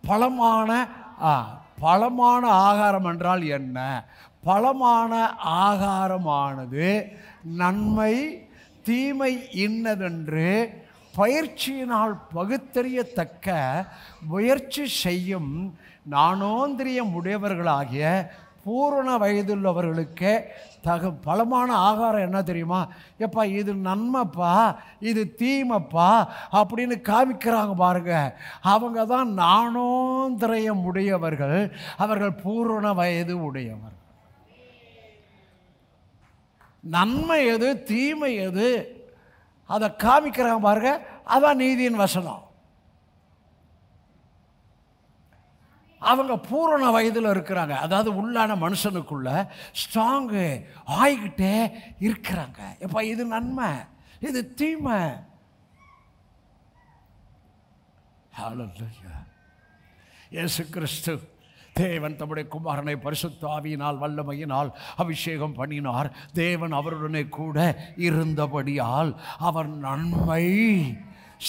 பலமான பலமான ஆகாரம் என்றால் என்ன? பலமான ஆகாரமானது நன்மை தீமை இன்னதென்று பயிற்சியினால் பகுத்தறியத்தக்க முயற்சி செய்யும் ஞானோந்திரியம் உடையவர்களாகிய பூரண வயதுள்ளவர்களுக்கு பலமான ஆகாரம் என்ன தெரியுமா? எப்பா இது நன்மைப்பா, இது தீமைப்பா அப்படின்னு காமிக்கிறாங்க பாருங்க. அவங்க தான் ஞானோந்திரியம் உடையவர்கள், அவர்கள் பூரண வயது உடையவர். நன்மை எது தீமை எது அதை காமிக்கிறாங்க பாருங்க. அதான் நீதியின் வசனம். அவங்க பூரண வயதில் இருக்கிறாங்க. அதாவது உள்ளான மனுஷனுக்குள்ள ஸ்ட்ராங்கு ஆகிக்கிட்டே இருக்கிறாங்க. எப்போ இது நன்மை இது தீமை. ஹல்லேலூயா. இயேசு கிறிஸ்து தேவன் தம்முடைய குமாரனை பரிசுத்த ஆவியினால் வல்லமையினால் அபிஷேகம் பண்ணினார். தேவன் அவருடனே கூட இருந்தபடியால் அவர் நன்மை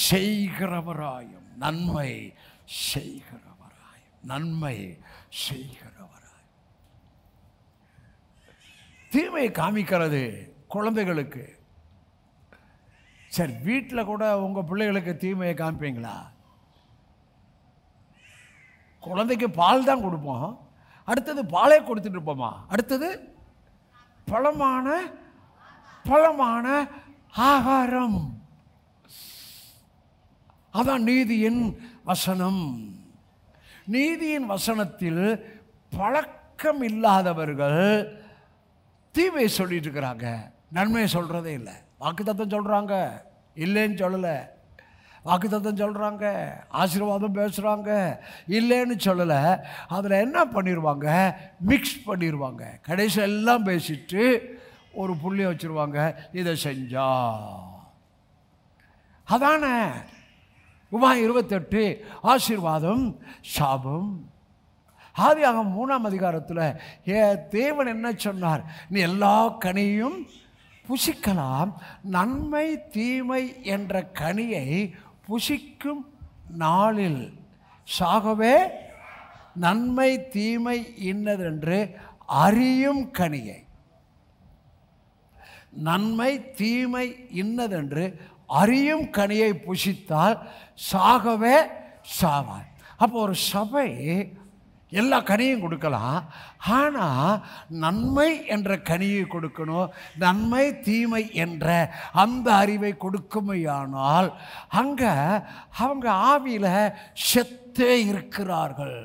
செய்கிறவராயும் நன்மை செய்கிறவராய் தீமையை காமிக்கிறது குழந்தைகளுக்கு. சரி, வீட்டில் கூட உங்கள் பிள்ளைகளுக்கு தீமையை காமிப்பீங்களா? குழந்தைக்கு பால் தான் கொடுப்போம், அடுத்தது பாலே கொடுத்துட்டு இருப்போமா? அடுத்தது பழமான ஆகாரம். அதான் நீதியின் வசனம். நீதியின் வசனத்தில் பழக்கம் இல்லாதவர்கள் தீமையை சொல்லிட்டு இருக்கிறாங்க, நன்மையை சொல்றதே இல்லை. வாக்குத்தத்தம் சொல்றாங்க, இல்லைன்னு சொல்லலை. வாக்குத்தத்தம் சொல்றாங்க, ஆசீர்வாதம் பேசுறாங்க, இல்லைன்னு சொல்லலை. அதில் என்ன பண்ணிடுவாங்க? மிக்ஸ் பண்ணிடுவாங்க. கடைசி எல்லாம் பேசிட்டு ஒரு புள்ளியை வச்சிருவாங்க, இதை செஞ்சா. அதானே உபாயம் 28 ஆசீர்வாதம் சாபம். ஆதியாகமம் 3ஆம் அதிகாரத்தில் தேவன் என்ன சொன்னார்? நீ எல்லா கனியும் புசிக்கலாம், நன்மை தீமை என்ற கனியை புசிக்கும் நாளில் சாகவே நன்மை தீமை இன்னதென்று அறியும் கனியை, நன்மை தீமை இன்னதென்று அறியும் கனியை புசித்தால் சாகவே சாவார். அப்போ ஒரு சபை எல்லா கனியும் கொடுக்கலாம், ஆனால் நன்மை என்ற கனியை கொடுக்கணும். நன்மை தீமை என்ற அந்த அறிவை கொடுக்குமையானால் அங்கே அவங்க ஆவியில் செத்தே இருக்கிறார்கள்.